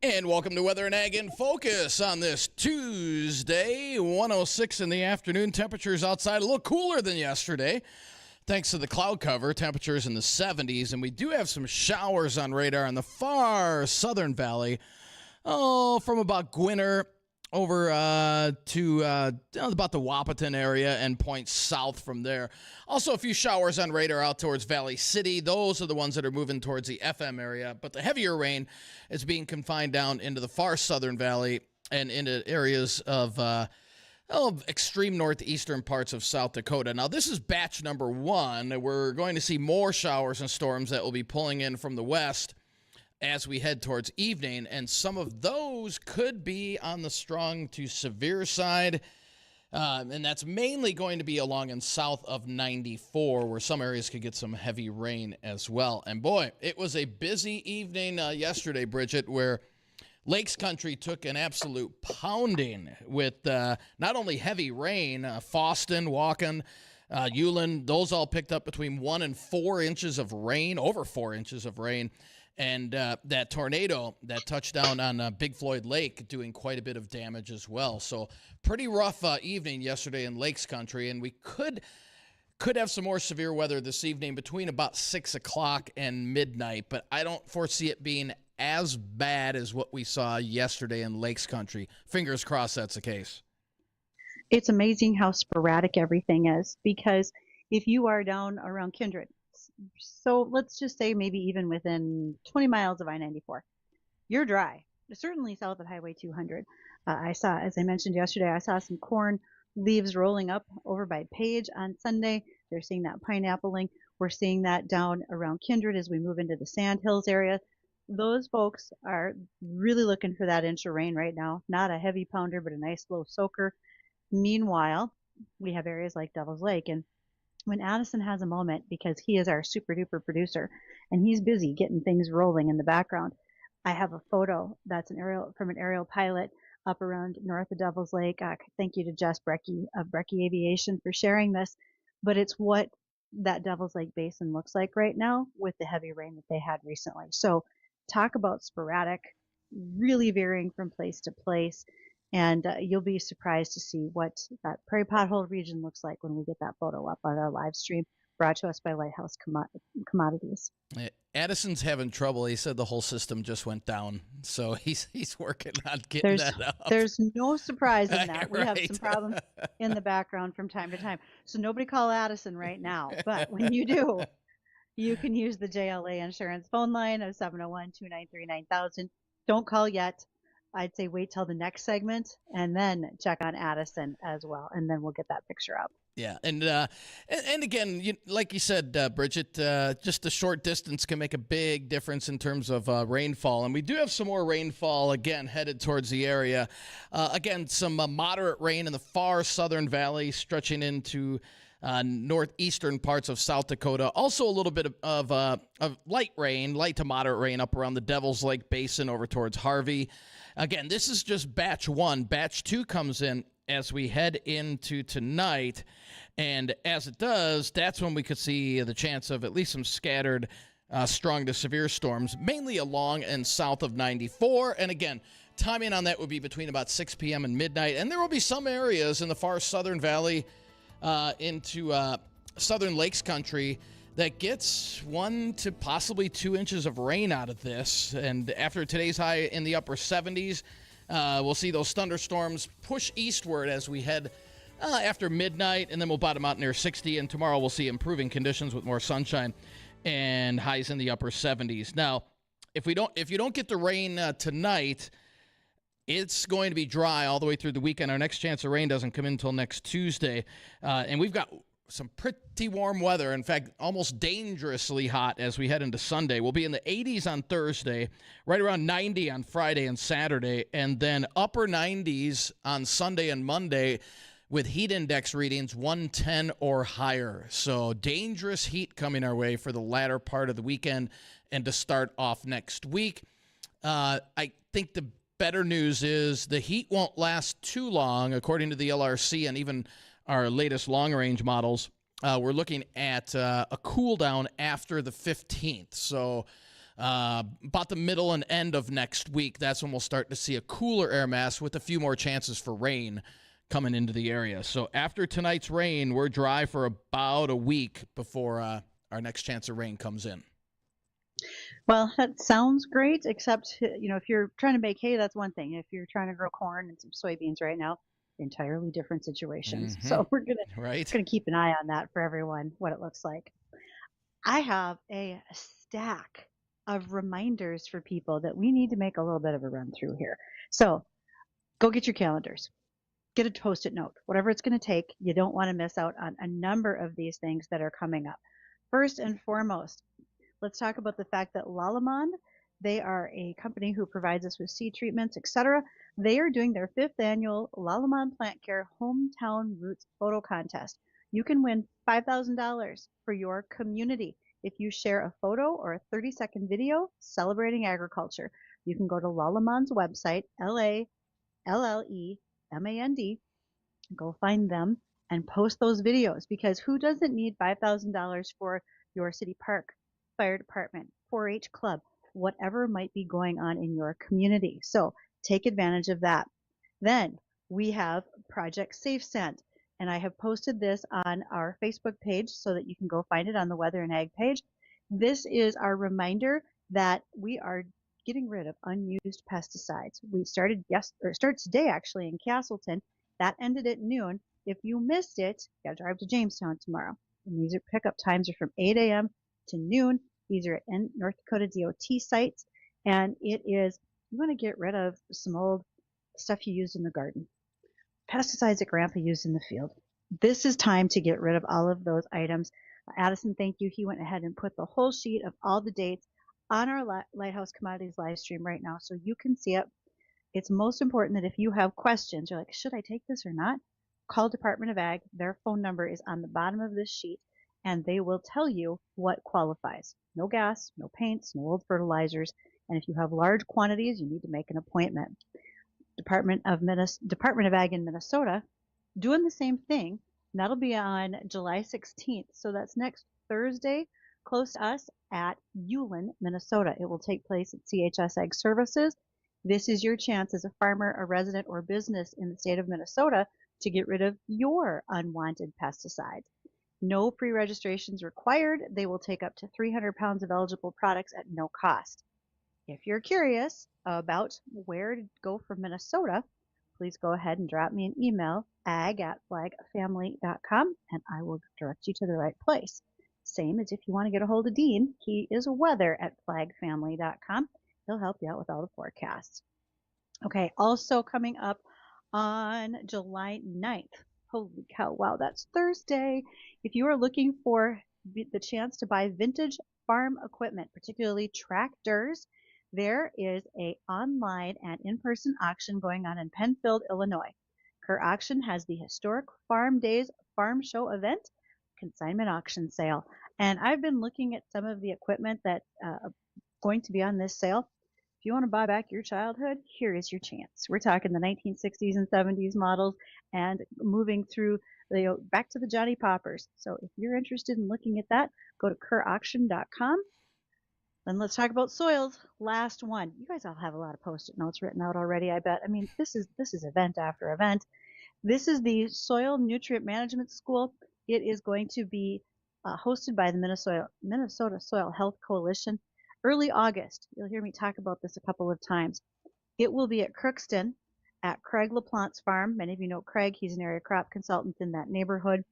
And welcome to Weather and Ag in Focus on this Tuesday, 1:06 in the afternoon. Temperatures outside a little cooler than yesterday, thanks to the cloud cover. Temperatures in the 70s, and we do have some showers on radar in the far southern valley. From about Gwinner over to about the Wahpeton area and points south from there. Also, a few showers on radar out towards Valley City. Those are the ones that are moving towards the FM area. But the heavier rain is being confined down into the far southern valley and into areas of extreme northeastern parts of South Dakota. Now, this is batch number 1. We're going to see more showers and storms that will be pulling in from the west as we head towards evening, and some of those could be on the strong to severe side, and that's mainly going to be along and south of 94, where some areas could get some heavy rain as well. And boy, it was a busy evening yesterday, Bridgette, where Lakes Country took an absolute pounding with not only heavy rain, Foston, Waukegan, Ulen, those all picked up between 1 and 4 inches of rain, over 4 inches of rain. And that tornado that touched down on Big Floyd Lake doing quite a bit of damage as well. So pretty rough evening yesterday in Lakes Country, and we could have some more severe weather this evening between about 6 o'clock and midnight, but I don't foresee it being as bad as what we saw yesterday in Lakes Country. Fingers crossed that's the case. It's amazing how sporadic everything is, because if you are down around Kindred, so let's just say maybe even within 20 miles of I-94, you're dry. Certainly south of Highway 200. I saw, as I mentioned yesterday, I saw some corn leaves rolling up over by Page on Sunday. They're seeing that pineappling. We're seeing that down around Kindred as we move into the Sand Hills area. Those folks are really looking for that inch of rain right now. Not a heavy pounder, but a nice slow soaker. Meanwhile, we have areas like Devil's Lake, and when Addison has a moment, because he is our super duper producer and he's busy getting things rolling in the background, I have a photo that's from an aerial pilot up around north of Devil's Lake. Thank you to Jess Brecky of Brecky Aviation for sharing this, but it's what that Devil's Lake basin looks like right now with the heavy rain that they had recently. So talk about sporadic, really varying from place to place. And you'll be surprised to see what that prairie pothole region looks like when we get that photo up on our live stream, brought to us by Lighthouse Commodities. Addison's having trouble. He said the whole system just went down, so he's working on getting that up. There's no surprise in that. We Right. have some problems in the background from time to time. So nobody call Addison right now. But when you do, you can use the JLA Insurance phone line of 701-293-9000. Don't call yet. I'd say wait till the next segment and then check on Addison as well, and then we'll get that picture up. Yeah, and again, like you said, Bridgette, just a short distance can make a big difference in terms of rainfall, and we do have some more rainfall again headed towards the area. Again, some moderate rain in the far southern valley, stretching into northeastern parts of South Dakota. Also, a little bit of light rain, light to moderate rain up around the Devil's Lake Basin over towards Harvey. Again, this is just batch 1. Batch 2 comes in as we head into tonight, and as it does, that's when we could see the chance of at least some scattered strong to severe storms, mainly along and south of 94. And again, timing on that would be between about 6 p.m. and midnight, and there will be some areas in the far southern valley into southern Lakes Country that gets 1 to possibly 2 inches of rain out of this. And after today's high in the upper 70s, we'll see those thunderstorms push eastward as we head after midnight, and then we'll bottom out near 60. And tomorrow we'll see improving conditions with more sunshine and highs in the upper 70s. Now, if you don't get the rain tonight, it's going to be dry all the way through the weekend. Our next chance of rain doesn't come in until next Tuesday, and we've got some pretty warm weather. In fact, almost dangerously hot as we head into Sunday. We'll be in the 80s on Thursday, right around 90 on Friday and Saturday, and then upper 90s on Sunday and Monday with heat index readings 110 or higher. So dangerous heat coming our way for the latter part of the weekend and to start off next week. I think the better news is the heat won't last too long, according to the LRC and even our latest long-range models. We're looking at a cool down after the 15th. So about the middle and end of next week, that's when we'll start to see a cooler air mass with a few more chances for rain coming into the area. So after tonight's rain, we're dry for about a week before our next chance of rain comes in. Well, that sounds great, except, if you're trying to make hay, that's one thing. If you're trying to grow corn and some soybeans right now, entirely different situations. Mm-hmm. So we're Right. gonna keep an eye on that for everyone, what it looks like. I have a stack of reminders for people that we need to make a little bit of a run through here. So go get your calendars, get a post-it note, whatever it's going to take. You don't want to miss out on a number of these things that are coming up. First and foremost, let's talk about the fact that Lallemand, they are a company who provides us with seed treatments, etc. They are doing their 5th annual Lallemand Plant Care Hometown Roots Photo Contest. You can win $5,000 for your community if you share a photo or a 30-second video celebrating agriculture. You can go to Lallemand's website, LALLEMAND, go find them and post those videos, because who doesn't need $5,000 for your city park, fire department, 4-H club, whatever might be going on in your community. So take advantage of that. Then we have Project Safe Send, and I have posted this on our Facebook page so that you can go find it on the Weather and Ag page. This is our reminder that we are getting rid of unused pesticides. We started today actually in Castleton. That ended at noon. If you missed it, you gotta drive to Jamestown tomorrow. And these pickup times are from 8 a.m. to noon. These are at North Dakota DOT sites, and it is, you want to get rid of some old stuff you used in the garden, pesticides that grandpa used in the field. This is time to get rid of all of those items. Addison, thank you. He went ahead and put the whole sheet of all the dates on our Lighthouse Commodities live stream right now, so you can see it. It's most important that if you have questions, you're like, should I take this or not? Call Department of Ag. Their phone number is on the bottom of this sheet, and they will tell you what qualifies. No gas, no paints, no old fertilizers, and if you have large quantities, you need to make an appointment. Department of Ag in Minnesota doing the same thing, and that'll be on July 16th. So that's next Thursday, close to us at Ulen, Minnesota. It will take place at CHS Ag Services. This is your chance as a farmer, a resident, or business in the state of Minnesota to get rid of your unwanted pesticides. No pre-registrations required. They will take up to 300 pounds of eligible products at no cost. If you're curious about where to go from Minnesota, please go ahead and drop me an email, ag@flagfamily.com, and I will direct you to the right place. Same as if you want to get a hold of Dean. He is weather@flagfamily.com. He'll help you out with all the forecasts. Okay, also coming up on July 9th. Holy cow, wow, that's Thursday. If you are looking for the chance to buy vintage farm equipment, particularly tractors, there is a online and in-person auction going on in Penfield, Illinois. Her auction has the historic Farm Days Farm Show event, consignment auction sale. And I've been looking at some of the equipment that's going to be on this sale. If you want to buy back your childhood, here is your chance. We're talking the 1960s and 70s models and moving through back to the Johnny Poppers. So if you're interested in looking at that, go to kerauction.com. Then let's talk about soils. Last one. You guys all have a lot of post-it notes written out already, I bet. I mean, this is event after event. This is the Soil Nutrient Management School. It is going to be hosted by the Minnesota Soil Health Coalition. Early August. You'll hear me talk about this a couple of times. It will be at Crookston at Craig LaPlante's farm. Many of you know Craig. He's an area crop consultant in that neighborhood.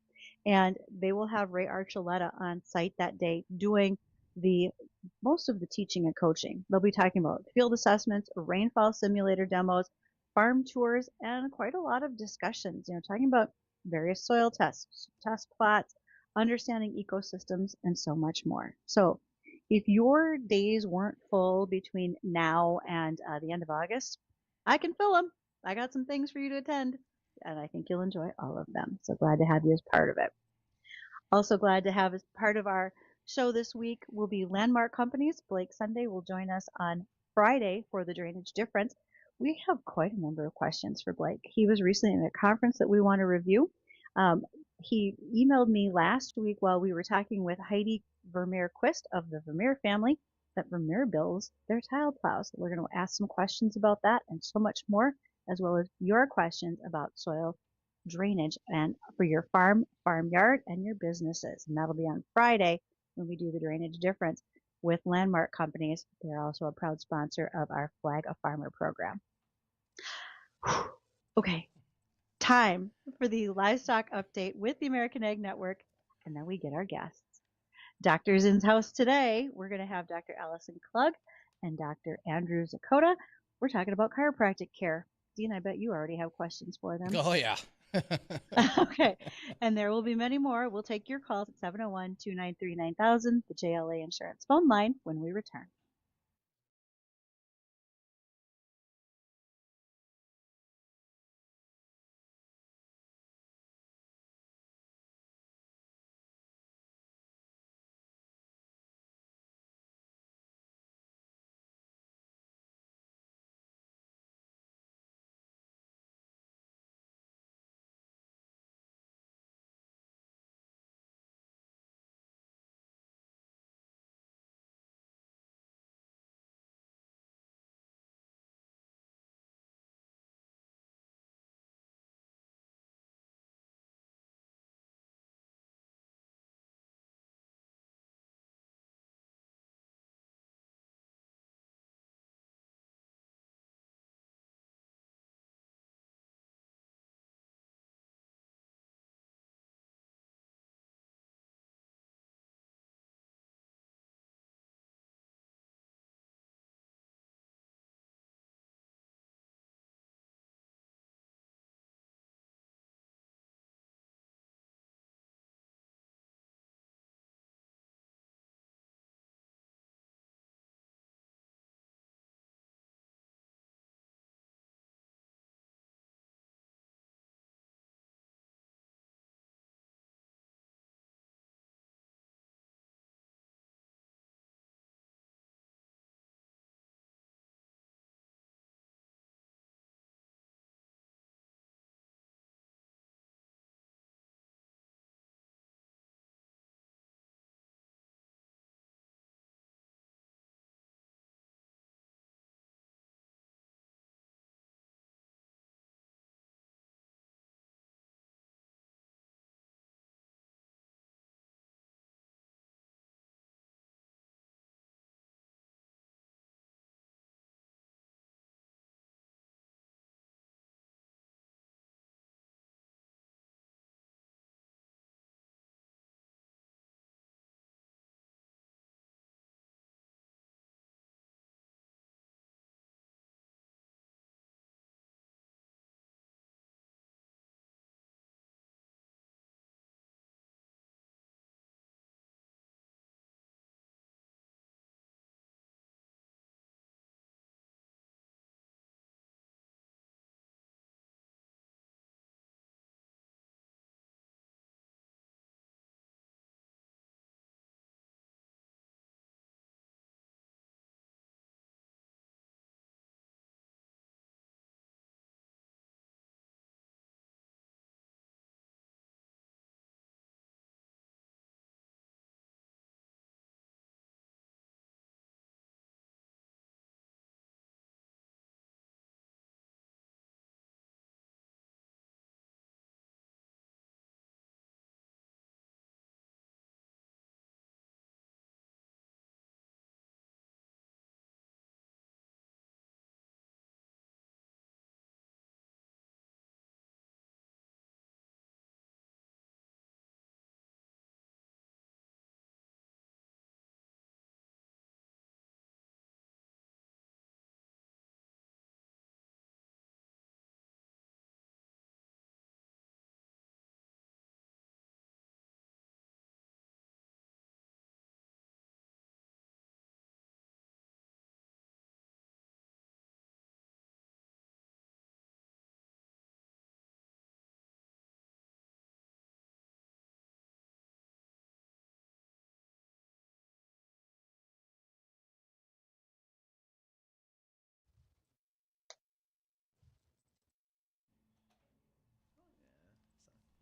And they will have Ray Archuleta on site that day doing most of the teaching and coaching. They'll be talking about field assessments, rainfall simulator demos, farm tours, and quite a lot of discussions, talking about various soil tests, test plots, understanding ecosystems, and so much more. So if your days weren't full between now and the end of August, I can fill them. I got some things for you to attend, and I think you'll enjoy all of them. So glad to have you as part of it. Also glad to have as part of our show this week will be Landmark Companies. Blake Sunday will join us on Friday for the Drainage Difference. We have quite a number of questions for Blake. He was recently at a conference that we want to review. He emailed me last week while we were talking with Heidi Vermeer Quist of the Vermeer family. that Vermeer builds their tile plows. We're going to ask some questions about that and so much more, as well as your questions about soil drainage and for your farm, farmyard, and your businesses. And that'll be on Friday when we do the drainage difference with Landmark Companies. They're also a proud sponsor of our Flag a Farmer program. Okay, time for the livestock update with the American Ag Network, and then we get our guests. Doctors in house today. We're going to have Dr. Allison Klug and Dr. Andrew Zetocha. We're talking about chiropractic care. Dean, I bet you already have questions for them. Oh, yeah. Okay. And there will be many more. We'll take your calls at 701-293-9000, the JLA Insurance phone line, when we return.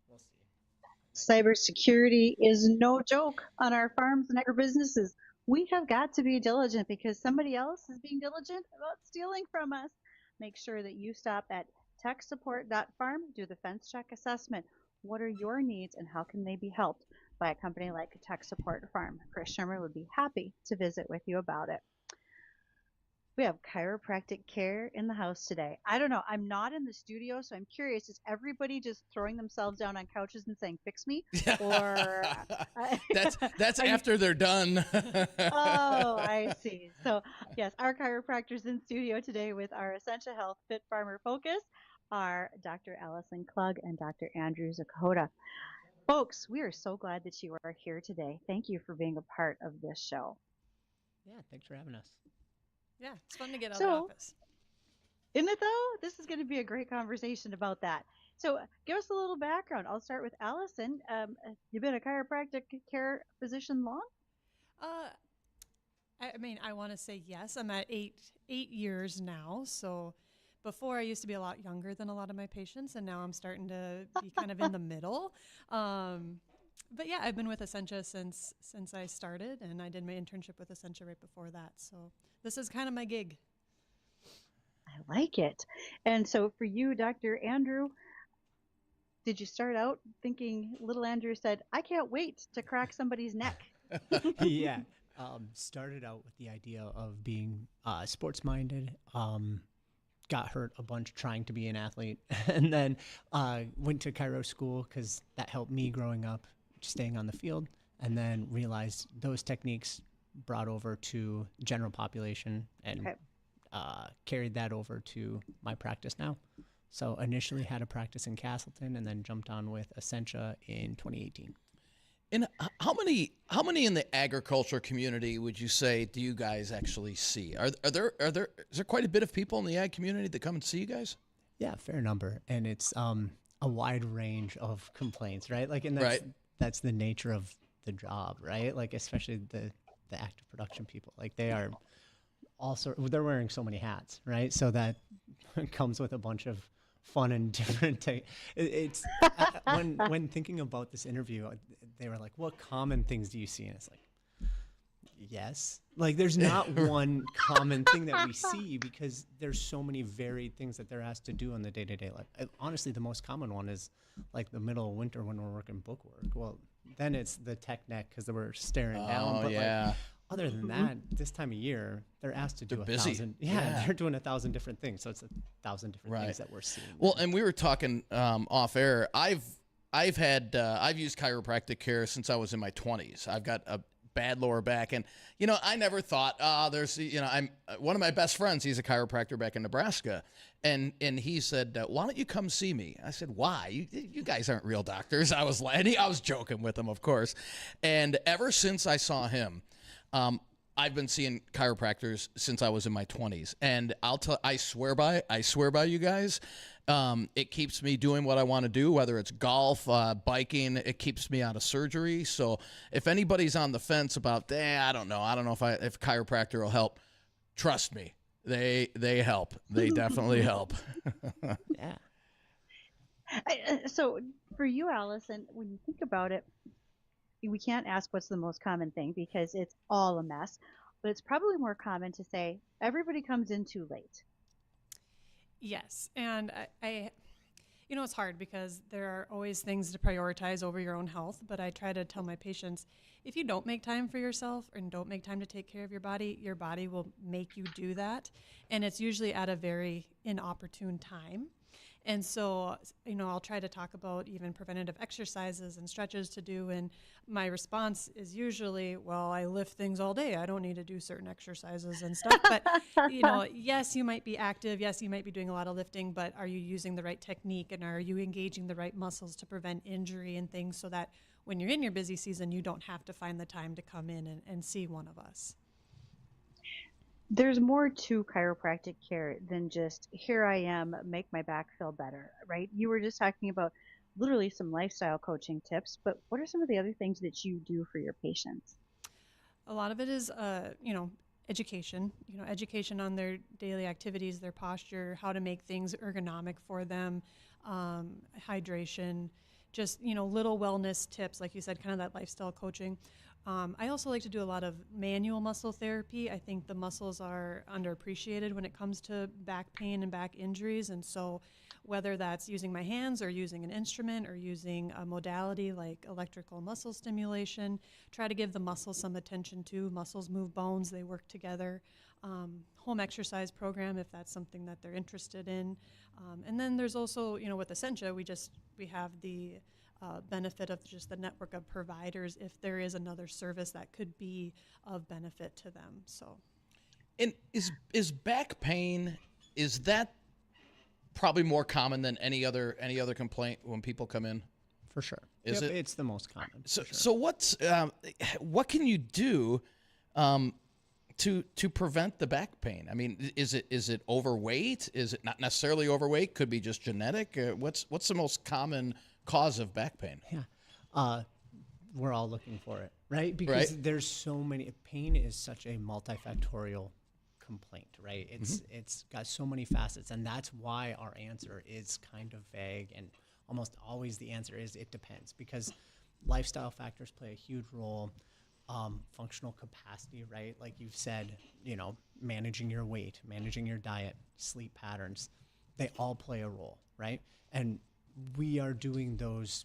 We'll see. Cybersecurity is no joke on our farms and agribusinesses. We have got to be diligent because somebody else is being diligent about stealing from us. Make sure that you stop at techsupport.farm, do the fence check assessment. What are your needs and how can they be helped by a company like Tech Support Farm? Chris Shermer would be happy to visit with you about it. We have chiropractic care in the house today. I don't know. I'm not in the studio, so I'm curious. Is everybody just throwing themselves down on couches and saying, fix me? Or that's are you, after they're done. oh, I see. So, yes, our chiropractors in studio today with our Essentia Health Fit Farmer focus are Dr. Allison Klug and Dr. Andrew Zetocha. Folks, we are so glad that you are here today. Thank you for being a part of this show. Yeah, thanks for having us. Yeah, it's fun to get out of the So, office. isn't it though? This is going to be a great conversation about that. So, give us a little background. I'll start with Allison. You've been a chiropractic care physician long? Uh, I mean, I want to say yes. I'm at eight years now. So before I used to be a lot younger than a lot of my patients, and now I'm starting to be kind of in the middle. But yeah, I've been with Essentia since I started, and I did my internship with Essentia right before that. So this is kind of my gig. I like it. And so, for you, Dr. Andrew, did you start out thinking, little Andrew said, I can't wait to crack somebody's neck? Yeah, started out with the idea of being sports-minded. Got hurt a bunch trying to be an athlete, and then went to chiro school because that helped me growing up, staying on the field, and then realized those techniques brought over to general population and Okay. Carried that over to my practice now. So initially had a practice in Castleton and then jumped on with Essentia in 2018. And how many in the agriculture community would you say do you guys actually see? Is there quite a bit of people in the ag community that come and see you guys? Yeah, fair number, and it's a wide range of complaints, right? Like, and Right. that's the nature of the job, right? Like, especially the active production people, like they are also they're wearing so many hats, right? So that comes with a bunch of fun and different. It's when thinking about this interview, they were like, "What common things do you see?" And it's like, yes, like there's not one common thing that we see because there's so many varied things that they're asked to do in the day-to-day life. Honestly, the most common one is like the middle of winter when we're working book work. Well, then it's the tech neck because we're staring down. But yeah. like, other than that, this time of year, they're asked to do They're a busy. thousand. Yeah, they're doing 1,000 different things. So it's 1,000 different Right. things that we're seeing. Well, and we were talking off air. I've used chiropractic care since I was in my 20s. I've got a bad lower back, and I never thought there's I'm one of my best friends. He's a chiropractor back in Nebraska, and he said, why don't you come see me? I said, why? You guys aren't real doctors. I was joking with him, of course, and ever since I saw him, I've been seeing chiropractors since I was in my 20s, and I swear by you guys. It keeps me doing what I want to do, whether it's golf, biking. It keeps me out of surgery. So if anybody's on the fence about, I don't know if chiropractor will help. Trust me, they help. They definitely help. Yeah. So, for you, Allison, when you think about it, we can't ask what's the most common thing because it's all a mess, but it's probably more common to say everybody comes in too late. Yes, and I it's hard because there are always things to prioritize over your own health, but I try to tell my patients, if you don't make time for yourself and don't make time to take care of your body will make you do that, and it's usually at a very inopportune time. And so, I'll try to talk about even preventative exercises and stretches to do. And my response is usually, well, I lift things all day. I don't need to do certain exercises and stuff. But, yes, you might be active. Yes, you might be doing a lot of lifting, but are you using the right technique and are you engaging the right muscles to prevent injury and things so that when you're in your busy season, you don't have to find the time to come in and see one of us? There's more to chiropractic care than just here I am, make my back feel better, right? You were just talking about literally some lifestyle coaching tips, but what are some of the other things that you do for your patients? A lot of it is, education, education on their daily activities, their posture, how to make things ergonomic for them, hydration, just, little wellness tips, like you said, kind of that lifestyle coaching. I also like to do a lot of manual muscle therapy. I think the muscles are underappreciated when it comes to back pain and back injuries. And so, whether that's using my hands or using an instrument or using a modality like electrical muscle stimulation, try to give the muscles some attention too. Muscles move bones, they work together. Home exercise program if that's something that they're interested in. And then there's also, with Essentia, we have the benefit of just the network of providers if there is another service that could be of benefit to them. So, And is back pain, is that probably more common than any other complaint when people come in? For sure. Is it? It's the most common. So for sure. so what can you do to prevent the back pain? I mean, is it overweight? Is it not necessarily overweight? Could be just genetic. What's the most common cause of back pain? Yeah. We're all looking for it, right? Because there's so many. Pain is such a multifactorial complaint, right? It's got so many facets, and that's why our answer is kind of vague, and almost always the answer is it depends, because lifestyle factors play a huge role. Functional capacity, right? Like you've said, managing your weight, managing your diet, sleep patterns, they all play a role, right? And we are doing those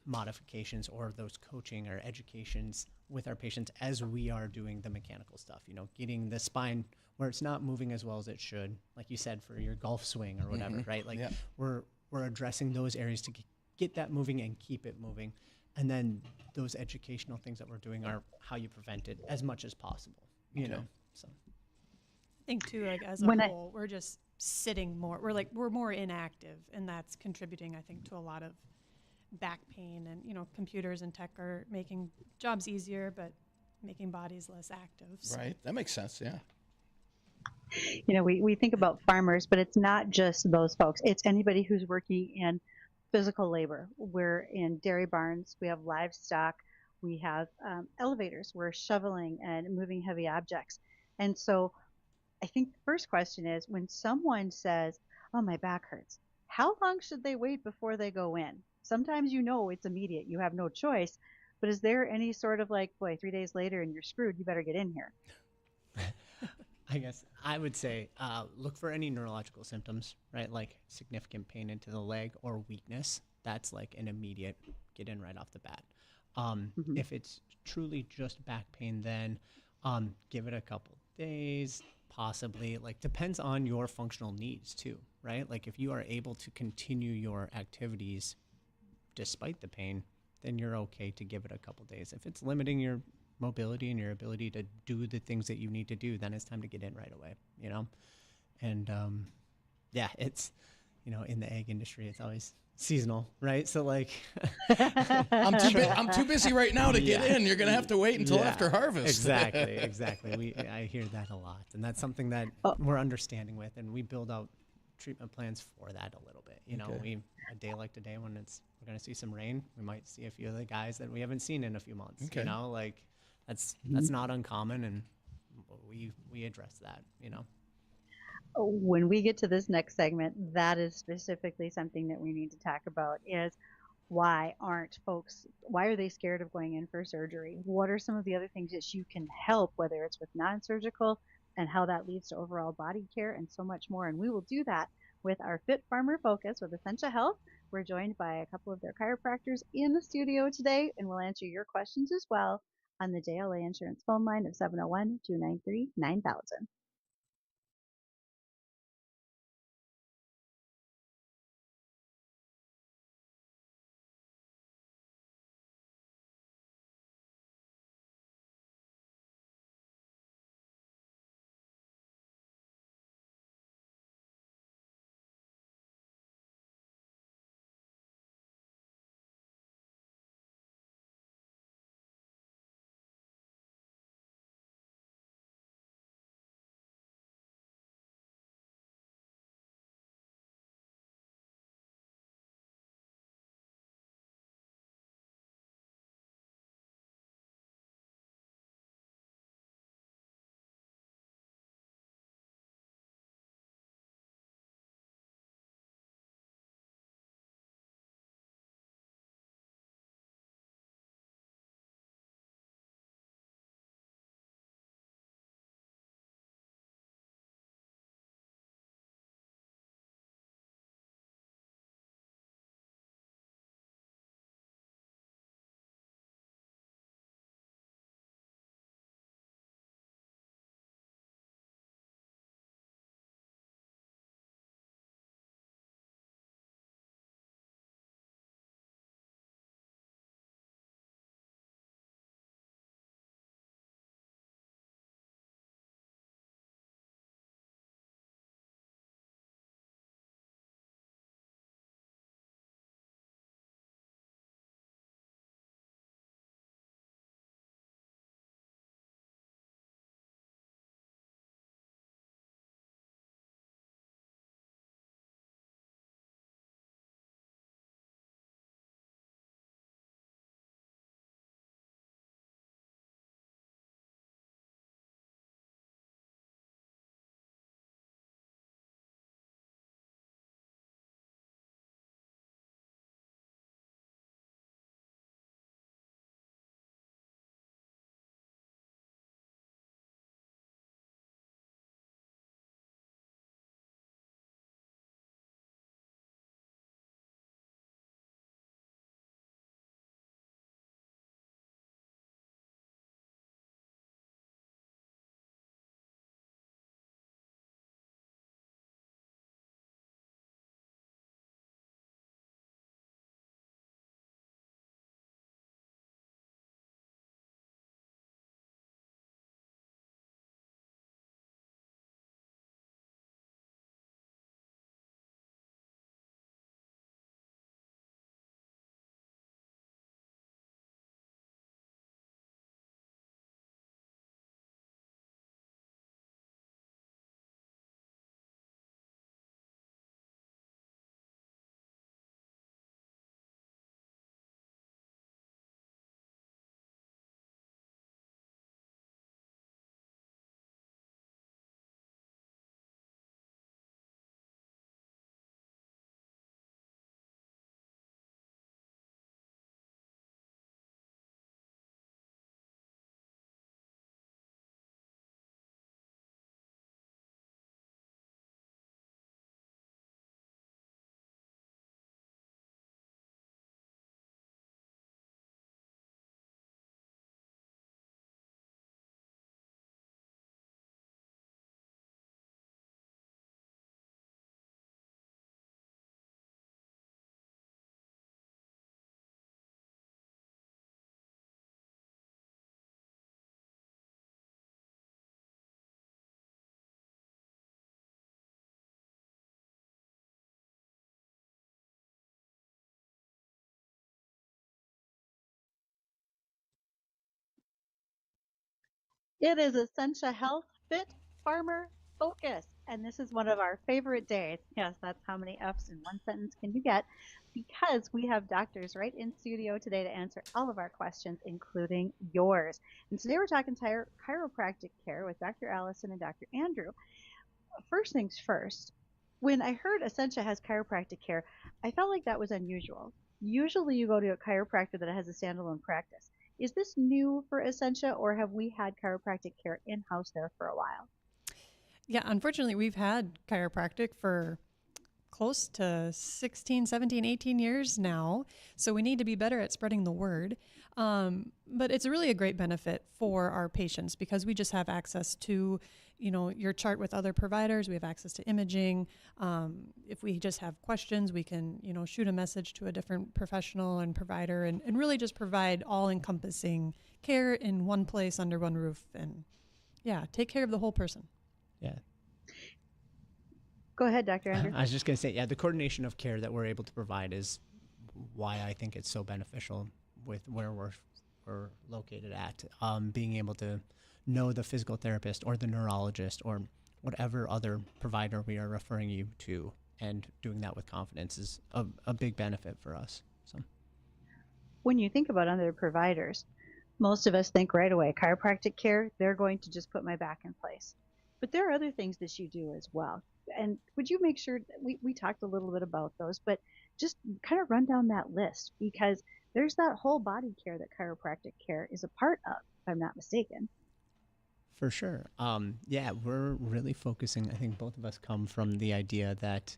modifications or those coaching or educations with our patients as we are doing the mechanical stuff, getting the spine where it's not moving as well as it should, like you said, for your golf swing or whatever, right? Like we're addressing those areas to get that moving and keep it moving. And then those educational things that we're doing are how you prevent it as much as possible, you know? So I think too, like as a whole, we're just sitting more. We're more inactive, and that's contributing, I think, to a lot of back pain. And computers and tech are making jobs easier, but making bodies less active. So. Right. That makes sense. Yeah. We think about farmers, but it's not just those folks. It's anybody who's working in physical labor. We're in dairy barns. We have livestock. We have elevators. We're shoveling and moving heavy objects. And so I think the first question is, when someone says, "Oh, my back hurts," how long should they wait before they go in? Sometimes it's immediate. You have no choice. But is there any sort of like, boy, 3 days later and you're screwed, you better get in here? I guess I would say look for any neurological symptoms, right? Like significant pain into the leg or weakness. That's like an immediate get in right off the bat. If it's truly just back pain, then give it a couple days, possibly. Like depends on your functional needs too, right? Like if you are able to continue your activities despite the pain, then you're okay to give it a couple days. If it's limiting your mobility and your ability to do the things that you need to do, then it's time to get in right away, And it's, in the egg industry, it's always seasonal, right? So like, I'm too busy right now to get in. You're gonna have to wait until after harvest. Exactly. I hear that a lot, and that's something that we're understanding with, and we build out treatment plans for that a little bit. A day like today when we're gonna see some rain, we might see a few of the guys that we haven't seen in a few months. Like that's not uncommon, and we address that. When we get to this next segment, that is specifically something that we need to talk about is why are they scared of going in for surgery? What are some of the other things that you can help, whether it's with non-surgical, and how that leads to overall body care and so much more. And we will do that with our Fit Farmer Focus with Essentia Health. We're joined by a couple of their chiropractors in the studio today, and we'll answer your questions as well on the JLA Insurance phone line of 701-293-9000. It is Essentia Health Fit Farmer Focus. And this is one of our favorite days. Yes, that's how many F's in one sentence can you get? Because we have doctors right in studio today to answer all of our questions, including yours. And today we're talking chiropractic care with Dr. Allison and Dr. Andrew. First things first, when I heard Essentia has chiropractic care, I felt like that was unusual. Usually you go to a chiropractor that has a standalone practice. Is this new for Essentia, or have we had chiropractic care in-house there for a while? Yeah, unfortunately, we've had chiropractic for close to 16, 17, 18 years now. So we need to be better at spreading the word. But it's really a great benefit for our patients because we just have access to, your chart with other providers. We have access to imaging. If we just have questions, we can, shoot a message to a different professional and provider and really just provide all encompassing care in one place under one roof. And yeah, take care of the whole person. Yeah. Go ahead, Dr. Andrew. I was just going to say, yeah, the coordination of care that we're able to provide is why I think it's so beneficial with where we're located at. Being able to know the physical therapist or the neurologist or whatever other provider we are referring you to, and doing that with confidence is a big benefit for us. So, When you think about other providers, most of us think right away, chiropractic care, they're going to just put my back in place. But there are other things that you do as well. And would you make sure that we talked a little bit about those, but just kind of run down that list, because there's that whole body care that chiropractic care is a part of, if I'm not mistaken. for sure. Yeah, we're really focusing. I think both of us come from the idea that,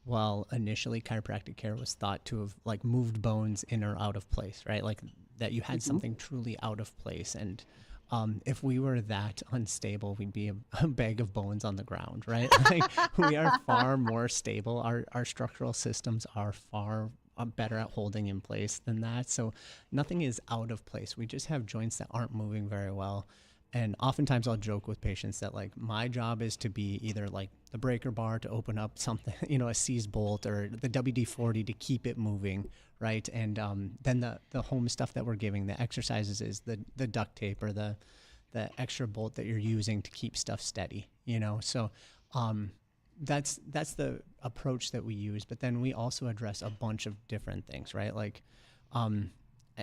while initially chiropractic care was thought to have like moved bones in or out of place, right? Like that you had something truly out of place. And if we were that unstable, we'd be a bag of bones on the ground, right? Like we are far more stable. Our structural systems are far better at holding in place than that. So nothing is out of place. We just have joints that aren't moving very well. And oftentimes I'll joke with patients that like my job is to be either like the breaker bar to open up something, a seized bolt, or the WD-40 to keep it moving, right? And then the home stuff that we're giving, the exercises, is the duct tape or the extra bolt that you're using to keep stuff steady, So that's the approach that we use. But then we also address a bunch of different things, right? Like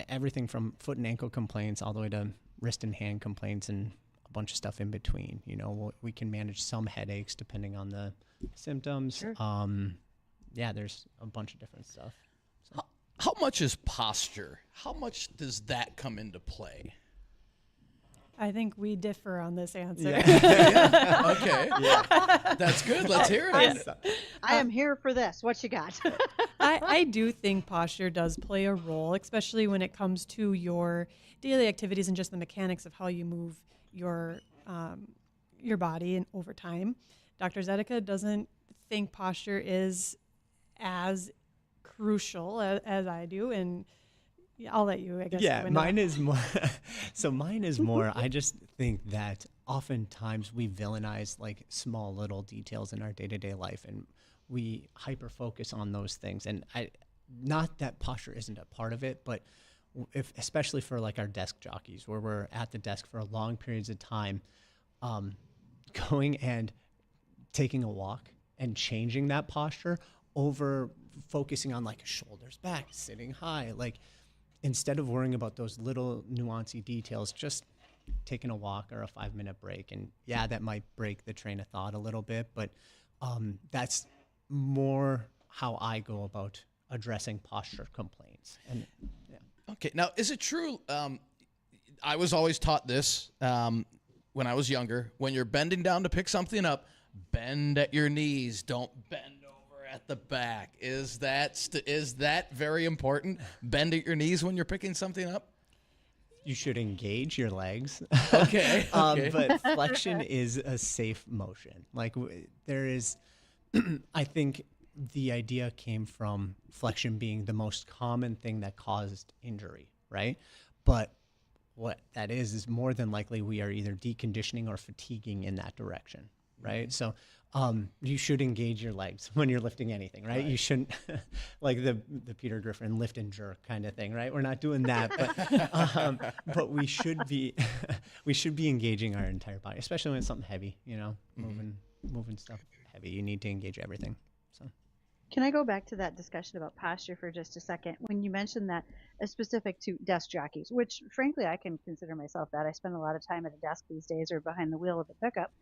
everything from foot and ankle complaints all the way to wrist and hand complaints and a bunch of stuff in between. We can manage some headaches depending on the symptoms. Sure. Yeah, there's a bunch of different stuff. So. How much is posture? How much does that come into play? I think we differ on this answer. Yeah. Okay. Yeah. That's good. Let's hear it. I am here for this. What you got? I do think posture does play a role, especially when it comes to your daily activities and just the mechanics of how you move your body and over time. Dr. Zetocha doesn't think posture is as crucial as I do, and I'll let you, I guess. Yeah, mine is more. So mine is more. I just think that oftentimes we villainize like small little details in our day-to-day life, and we hyper focus on those things. And not that posture isn't a part of it, but especially for like our desk jockeys, where we're at the desk for long periods of time, going and taking a walk and changing that posture over focusing on like shoulders back, sitting high, like instead of worrying about those little nuancy details, just taking a walk or a 5-minute break. And yeah, that might break the train of thought a little bit, but that's more how I go about addressing posture complaints. And yeah. Okay. Now, is it true? I was always taught this when I was younger. When you're bending down to pick something up, bend at your knees. Don't bend over at the back. Is that very important? Bend at your knees when you're picking something up? You should engage your legs. Okay. Okay. But flexion is a safe motion. Like there is, I think the idea came from flexion being the most common thing that caused injury, right? But what that is more than likely we are either deconditioning or fatiguing in that direction, right? So you should engage your legs when you're lifting anything, right? You shouldn't like the Peter Griffin lift and jerk kind of thing, right? We're not doing that, but we should be we should be engaging our entire body, especially when it's something heavy, moving stuff heavy. You need to engage everything. So. Can I go back to that discussion about posture for just a second? When you mentioned that specific to desk jockeys, which frankly I can consider myself that. I spend a lot of time at a desk these days or behind the wheel of a pickup.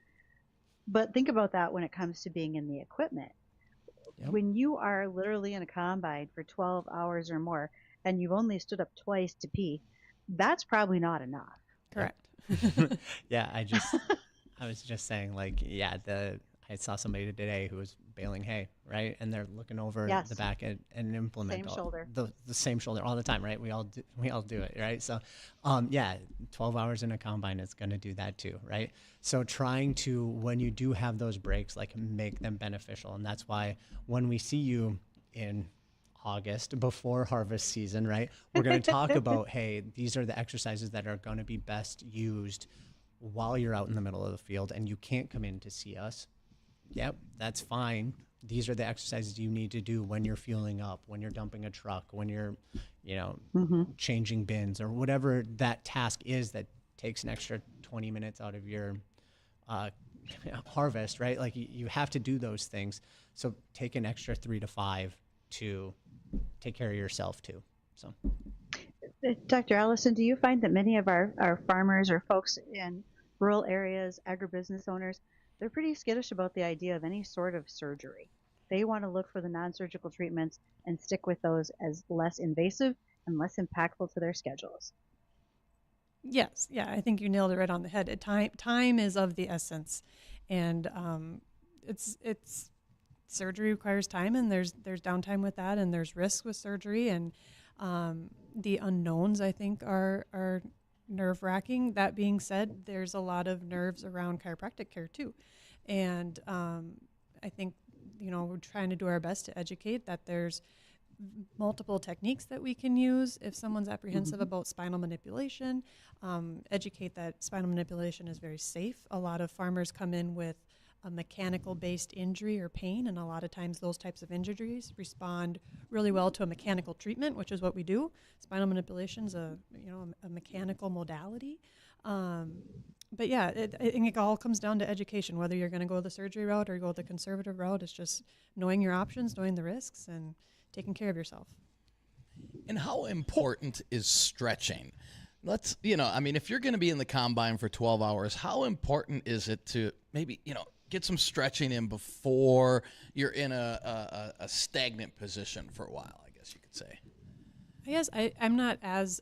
But think about that when it comes to being in the equipment. Yep. When you are literally in a combine for 12 hours or more and you've only stood up twice to pee, that's probably not enough. Correct. Yeah, I was just saying, like, I saw somebody today who was baling hay, right? And they're looking over the back and implement the same shoulder all the time, right? We all do it, right? So, 12 hours in a combine is going to do that too, right? So trying to, when you do have those breaks, like make them beneficial. And that's why when we see you in August before harvest season, right? We're going to talk about, hey, these are the exercises that are going to be best used while you're out in the middle of the field and you can't come in to see us. Yep, that's fine. These are the exercises you need to do when you're fueling up, when you're dumping a truck, when you're, changing bins or whatever that task is that takes an extra 20 minutes out of your harvest, right? Like you have to do those things. So take an extra 3 to 5 to take care of yourself too. So, Dr. Allison, do you find that many of our farmers or folks in rural areas, agribusiness owners, they're pretty skittish about the idea of any sort of surgery? They want to look for the non-surgical treatments and stick with those as less invasive and less impactful to their schedules. Yes, yeah, I think you nailed it right on the head. Time is of the essence, and it's surgery requires time, and there's downtime with that, and there's risk with surgery, and the unknowns I think are nerve-wracking. That being said, there's a lot of nerves around chiropractic care too, and I think we're trying to do our best to educate that there's multiple techniques that we can use if someone's apprehensive about spinal manipulation. Educate that spinal manipulation is very safe. A lot of farmers come in with a mechanical-based injury or pain, and a lot of times those types of injuries respond really well to a mechanical treatment, which is what we do. Spinal manipulation is a mechanical modality. But yeah, I think it all comes down to education, whether you're going to go the surgery route or go the conservative route. It's just knowing your options, knowing the risks, and taking care of yourself. And how important is stretching? If you're going to be in the combine for 12 hours, how important is it to maybe, get some stretching in before you're in a stagnant position for a while, I guess you could say? I guess I'm not as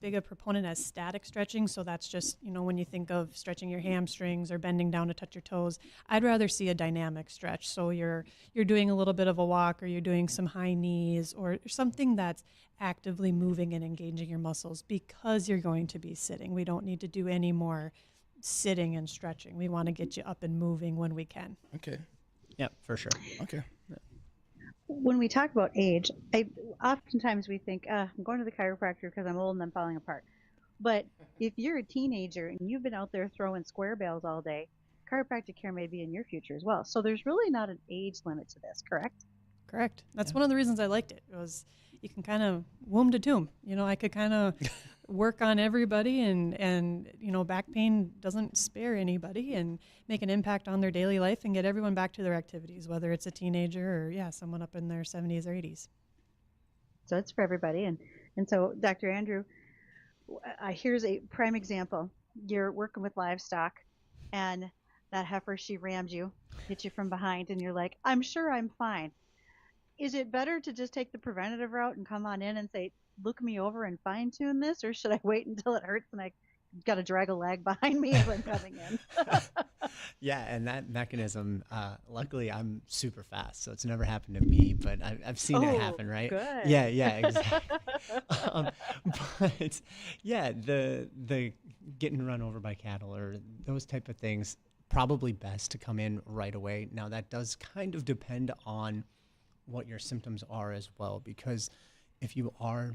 big a proponent as static stretching, so that's just, when you think of stretching your hamstrings or bending down to touch your toes, I'd rather see a dynamic stretch. So you're doing a little bit of a walk, or you're doing some high knees, or something that's actively moving and engaging your muscles, because you're going to be sitting. We don't need to do any more sitting and stretching. We want to get you up and moving when we can. Okay. Yep, for sure. Okay. When we talk about age, oftentimes we think, I'm going to the chiropractor because I'm old and I'm falling apart. But if you're a teenager and you've been out there throwing square bales all day, chiropractic care may be in your future as well. So there's really not an age limit to this, correct? Correct. That's one of the reasons I liked it. It was, you can kind of womb to tomb. I could kind of work on everybody, and back pain doesn't spare anybody, and make an impact on their daily life and get everyone back to their activities, whether it's a teenager or someone up in their 70s or 80s. So it's for everybody. And so, Dr. Andrew, here's a prime example. You're working with livestock, and that heifer, she rammed you, hit you from behind, and you're like, I'm sure I'm fine. Is it better to just take the preventative route and come on in and say, look me over and fine tune this, or should I wait until it hurts and I got to drag a leg behind me as I'm coming in? Yeah, and that mechanism, luckily I'm super fast, so it's never happened to me, but I've seen it happen, right? Good. Yeah, exactly. But yeah, the getting run over by cattle or those type of things, probably best to come in right away. Now that does kind of depend on what your symptoms are as well, because if you are,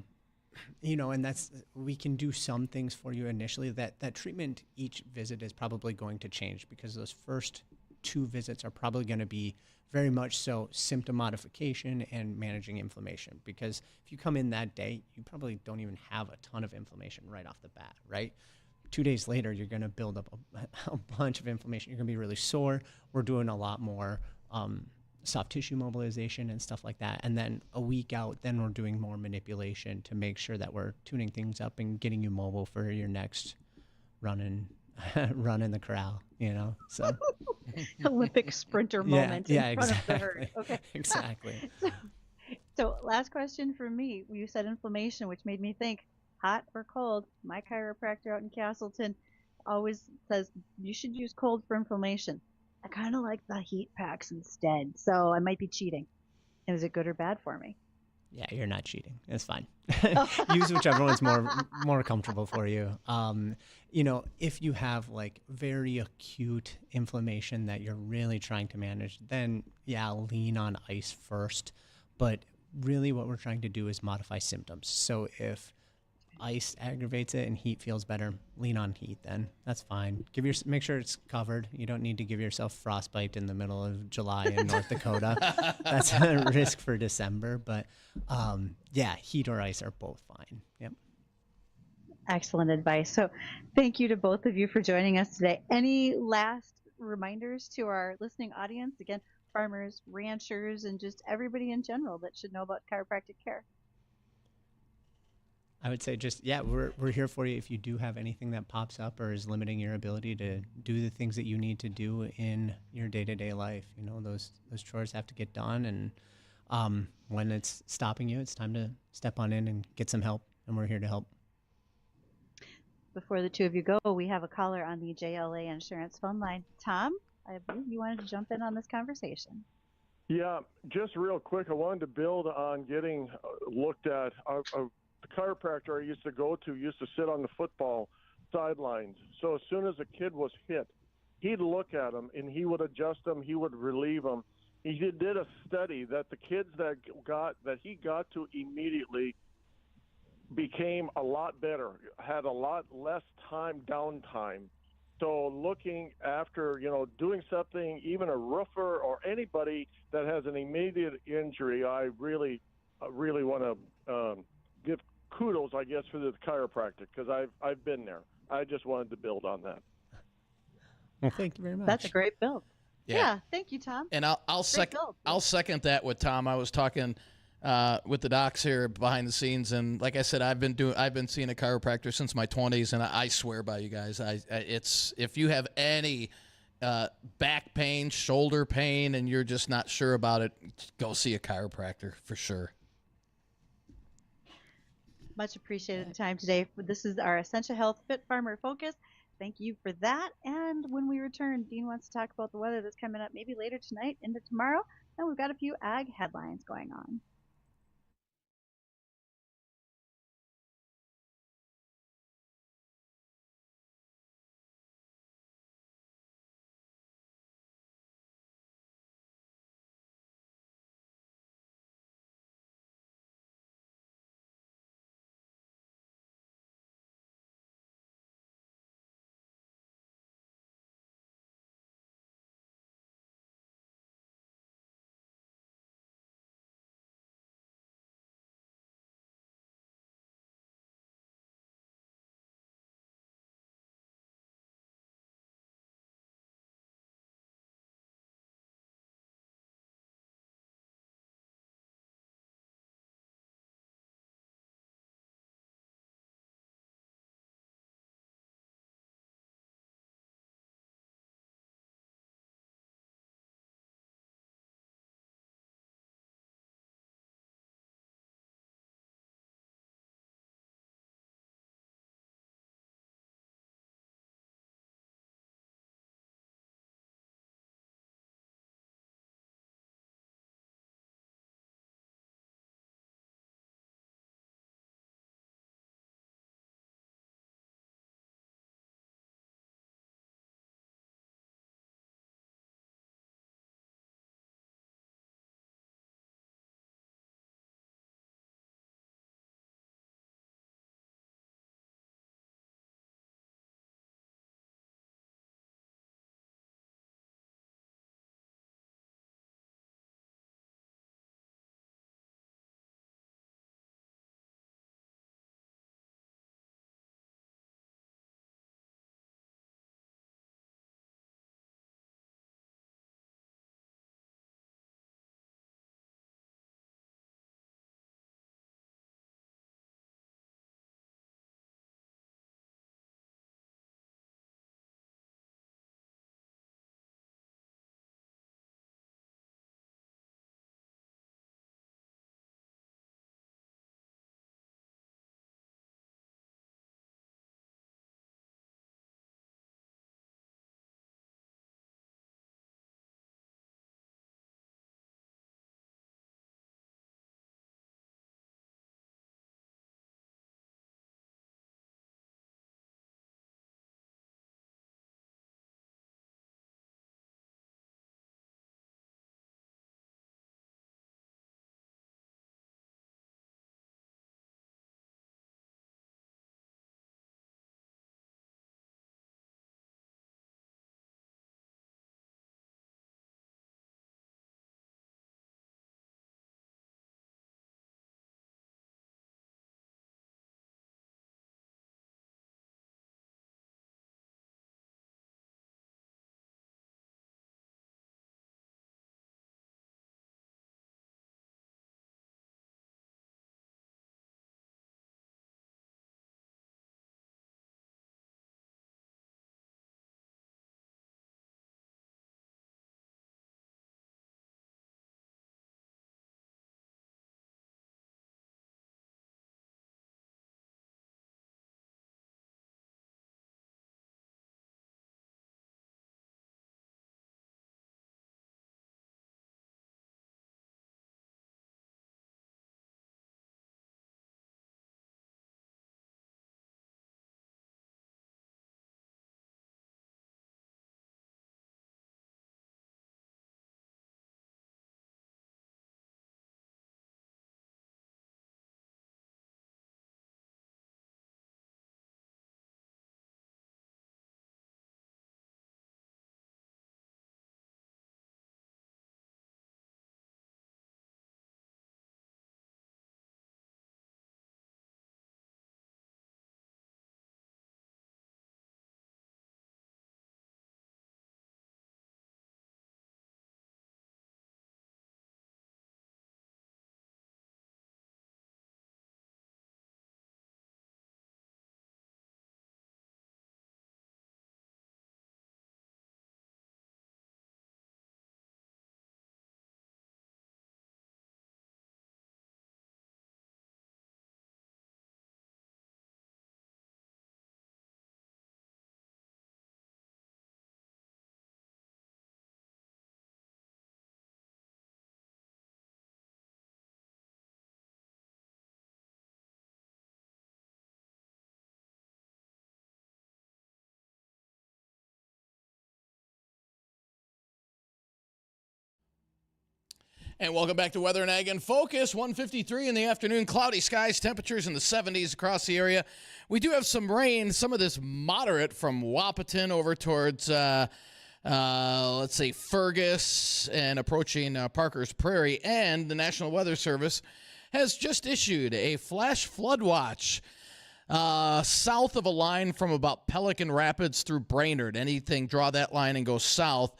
and we can do some things for you initially. That treatment each visit is probably going to change, because those first 2 visits are probably going to be very much so symptom modification and managing inflammation. Because if you come in that day, you probably don't even have a ton of inflammation right off the bat, right? 2 days later, you're going to build up a bunch of inflammation. You're going to be really sore. We're doing a lot more soft tissue mobilization and stuff like that. And then a week out, then we're doing more manipulation to make sure that we're tuning things up and getting you mobile for your next run in the corral, you know? So Olympic sprinter moment in front of the herd. Okay. Exactly. So last question for me. You said inflammation, which made me think hot or cold. My chiropractor out in Castleton always says you should use cold for inflammation. I kind of like the heat packs instead, so I might be cheating. Is it good or bad for me? Yeah, you're not cheating. It's fine. Use whichever one's more comfortable for you. You know, if you have like very acute inflammation that you're really trying to manage, then yeah, lean on ice first. But really what we're trying to do is modify symptoms. So if ice aggravates it and heat feels better, lean on heat then. That's fine. Make sure it's covered. You don't need to give yourself frostbite in the middle of July in North Dakota. That's a risk for December. But yeah, heat or ice are both fine. Yep. Excellent advice. So thank you to both of you for joining us today. Any last reminders to our listening audience? Again, farmers, ranchers, and just everybody in general that should know about chiropractic care. I would say just, yeah, we're here for you if you do have anything that pops up or is limiting your ability to do the things that you need to do in your day-to-day life. You know, those chores have to get done, and when it's stopping you, it's time to step on in and get some help, and we're here to help. Before the two of you go, we have a caller on the JLA Insurance phone line. Tom, I believe you wanted to jump in on this conversation. Yeah, just real quick, I wanted to build on getting looked at. The chiropractor I used to go to used to sit on the football sidelines. So as soon as a kid was hit, he'd look at them and he would adjust them, he would relieve them. He did a study that the kids that he got to immediately became a lot better, had a lot less downtime. So looking after, doing something, even a roofer or anybody that has an immediate injury, I really want to give kudos, I guess, for the chiropractic, because I've been there. I just wanted to build on that. Well, thank you very much. That's a great build. Yeah, thank you, Tom. And I'll second that with Tom. I was talking with the docs here behind the scenes, and like I said, I've been seeing a chiropractor since my 20s, and I swear by you guys, it's if you have any back pain, shoulder pain, and you're just not sure about it, go see a chiropractor for sure. Much appreciated the time today. This is our Essential Health Fit Farmer Focus. Thank you for that. And when we return, Dean wants to talk about the weather that's coming up maybe later tonight into tomorrow. And we've got a few ag headlines going on. And welcome back to Weather and Ag in Focus. 1:53 in the afternoon, cloudy skies, temperatures in the 70s across the area. We do have some rain, some of this moderate from Wahpeton over towards, let's say, Fergus and approaching Parker's Prairie. And the National Weather Service has just issued a flash flood watch south of a line from about Pelican Rapids through Brainerd. Anything, draw that line and go south.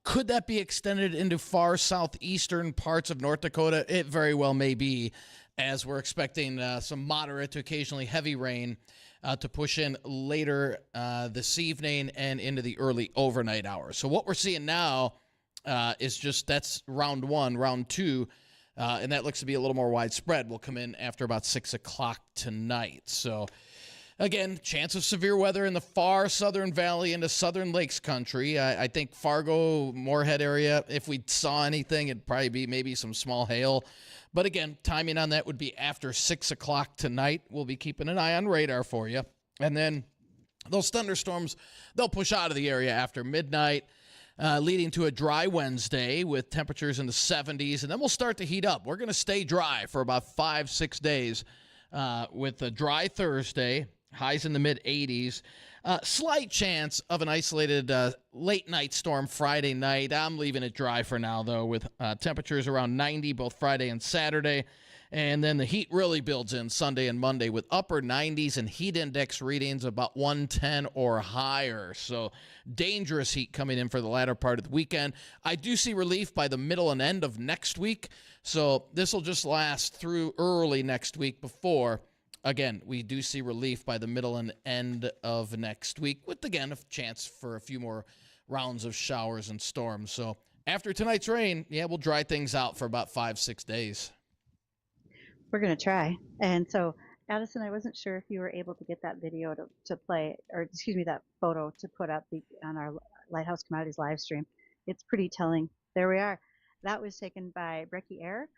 Could that be extended into far southeastern parts of North Dakota? It very well may be, as we're expecting some moderate to occasionally heavy rain to push in later this evening and into the early overnight hours. So what we're seeing now is just that's round one. Round two, and that looks to be a little more widespread, will come in after about 6 o'clock tonight. So again, chance of severe weather in the far southern valley into southern lakes country. I think Fargo, Moorhead area, if we saw anything, it'd probably be maybe some small hail. But again, timing on that would be after 6 o'clock tonight. We'll be keeping an eye on radar for you. And then those thunderstorms, they'll push out of the area after midnight, leading to a dry Wednesday with temperatures in the 70s. And then we'll start to heat up. We're going to stay dry for about 5-6 days with a dry Thursday. Highs in the mid-80s. Slight chance of an isolated late-night storm Friday night. I'm leaving it dry for now, though, with temperatures around 90 both Friday and Saturday. And then the heat really builds in Sunday and Monday with upper 90s and heat index readings about 110 or higher. So dangerous heat coming in for the latter part of the weekend. I do see relief by the middle and end of next week. So this will just last through early next week before, again, we do see relief by the middle and end of next week with, again, a chance for a few more rounds of showers and storms. So after tonight's rain, yeah, we'll dry things out for about 5-6 days. We're going to try. And so, Addison, I wasn't sure if you were able to get that video to play, or excuse me, that photo to put up on our Lighthouse Commodities live stream. It's pretty telling. There we are. That was taken by Bridgette Air.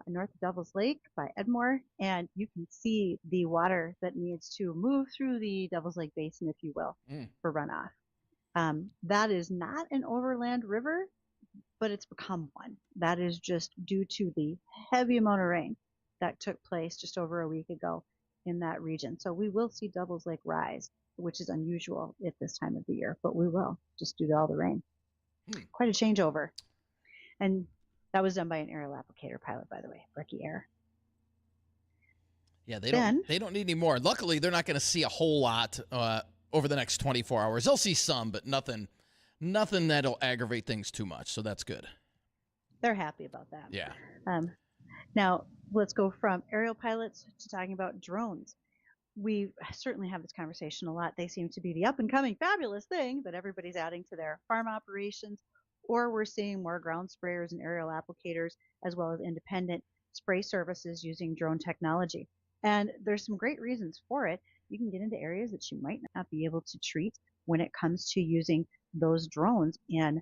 North of Devil's Lake by Edmore, and you can see the water that needs to move through the Devil's Lake Basin, if you will, for runoff. That is not an overland river, but it's become one. That is just due to the heavy amount of rain that took place just over a week ago in that region. So we will see Devil's Lake rise, which is unusual at this time of the year, but we will, just due to all the rain. Quite a changeover. And that was done by an aerial applicator pilot, by the way, Bridgette Air. Yeah, they don't need any more. Luckily, they're not going to see a whole lot over the next 24 hours. They'll see some, but nothing that'll aggravate things too much. So that's good. They're happy about that. Yeah. Now let's go from aerial pilots to talking about drones. We certainly have this conversation a lot. They seem to be the up and coming fabulous thing that everybody's adding to their farm operations. Or we're seeing more ground sprayers and aerial applicators, as well as independent spray services using drone technology. And there's some great reasons for it. You can get into areas that you might not be able to treat when it comes to using those drones in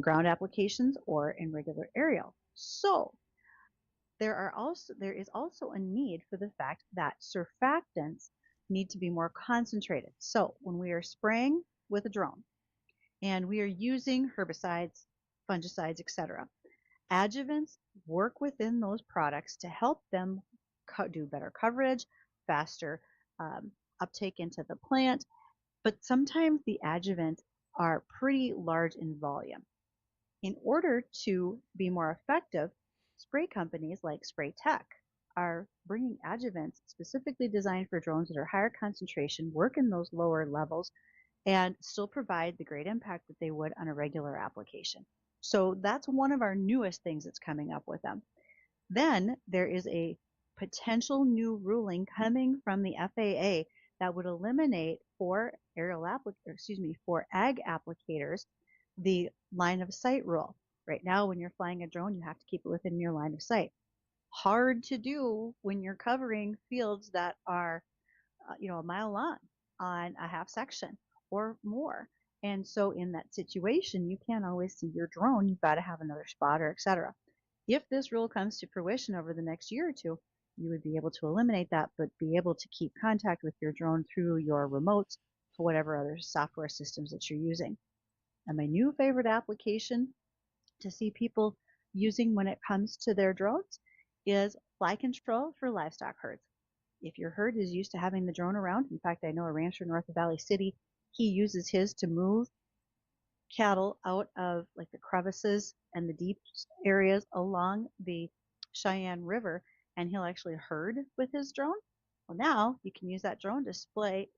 ground applications or in regular aerial. So there is also a need for the fact that surfactants need to be more concentrated. So when we are spraying with a drone, and we are using herbicides, fungicides, etc. Adjuvants work within those products to help them do better coverage, faster uptake into the plant, but sometimes the adjuvants are pretty large in volume. In order to be more effective, spray companies like Spray Tech are bringing adjuvants specifically designed for drones that are higher concentration, work in those lower levels, and still provide the great impact that they would on a regular application. So that's one of our newest things that's coming up with them. Then there is a potential new ruling coming from the FAA that would eliminate for ag applicators the line of sight rule. Right now, when you're flying a drone, you have to keep it within your line of sight. Hard to do when you're covering fields that are, a mile long on a half section or more. And so in that situation, you can't always see your drone. You've got to have another spotter, etc. If this rule comes to fruition over the next year or two, you would be able to eliminate that, but be able to keep contact with your drone through your remotes for whatever other software systems that you're using. And my new favorite application to see people using when it comes to their drones is fly control for livestock herds. If your herd is used to having the drone around, in fact, I know a rancher north of Valley City, he uses his to move cattle out of like the crevices and the deep areas along the Cheyenne River, and he'll actually herd with his drone. Well, now you can use that drone to spray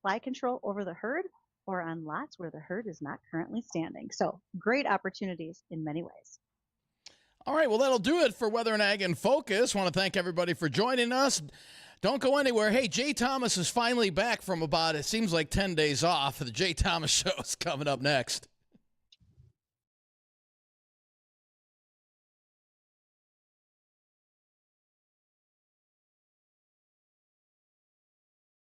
fly control over the herd or on lots where the herd is not currently standing. So great opportunities in many ways. All right, well, that'll do it for Weather and Ag in Focus. Want to thank everybody for joining us. Don't go anywhere. Hey, Jay Thomas is finally back from about, it seems like 10 days off. The Jay Thomas Show is coming up next.